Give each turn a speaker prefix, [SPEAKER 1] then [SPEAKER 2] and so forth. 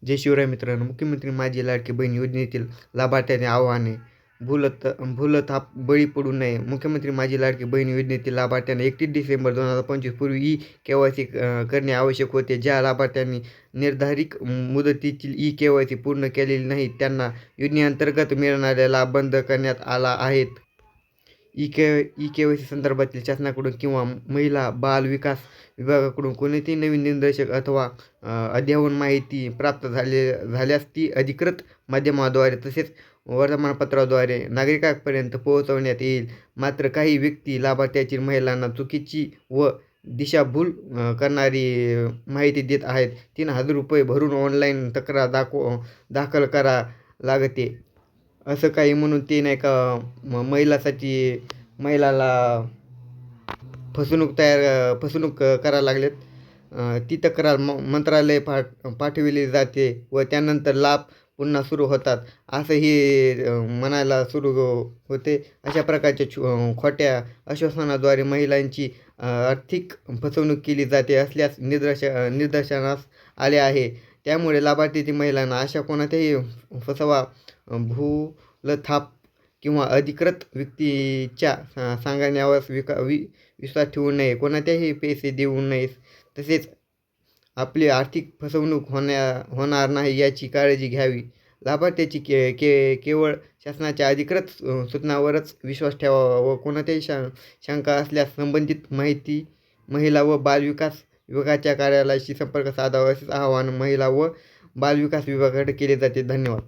[SPEAKER 1] जय शिवराय मित्रांनो, मुख्यमंत्री माझी लाडकी बहीण योजनेतील लाभार्थ्यांनी आव्हाने. भूलथाप बळी पडू नये. मुख्यमंत्री माझी लाडकी बहीण योजनेतील लाभार्थ्यांना 31 डिसेंबर 2025 पूर्वी ई-केवायसी करणे आवश्यक होते. ज्या लाभार्थ्यांनी निर्धारित मुदतीतील ई-केवायसी पूर्ण केलेली नाही त्यांना योजनेअंतर्गत मिळणारे लाभ बंद करण्यात आला आहेत. ई-केवायसी संदर्भातील शासनाकडून किंवा महिला बाल विकास विभागाकडून कोणतीही नवीन निर्देशक अथवा अद्ययावत माहिती प्राप्त झाल्यास ती अधिकृत माध्यमाद्वारे तसेच वर्तमानपत्राद्वारे नागरिकांपर्यंत पोहोचवण्यात येईल. मात्र काही व्यक्ती लाभार्थ्यांची महिलांना चुकीची व दिशाभूल करणारी माहिती देत आहेत. 3,000 रुपये भरून ऑनलाईन तक्रार दाखल करा लागते असं काही म्हणून ते नाही का महिलाला फसवणूक करायला लागलेत. ती तक्रार मंत्रालय पाठविली जाते व त्यानंतर लाभ पुन्हा सुरू होतात असंही म्हणायला सुरू होते. अशा प्रकारच्या खोट्या आश्वासनाद्वारे महिलांची आर्थिक फसवणूक केली जाते असल्यास निदर्शनास आले आहे. त्यामुळे लाभार्थी महिलांना अशा कोणत्याही भूलथाप किंवा अधिकृत व्यक्तीच्या सांगण्यावर विश्वास ठेवू नये. कोणत्याही पैसे देऊ नयेत. तसेच आपली आर्थिक फसवणूक होणार नाही याची काळजी घ्यावी. लाभार्थ्याची केवळ शासनाच्या अधिकृत सूचनांवरच विश्वास ठेवावा व कोणत्याही शंका असल्यास संबंधित महिला व बालविकास विभागाच्या कार्यालयाशी संपर्क साधावा असे आवाहन महिला व बालविकास विभागाकडे केले जाते. धन्यवाद.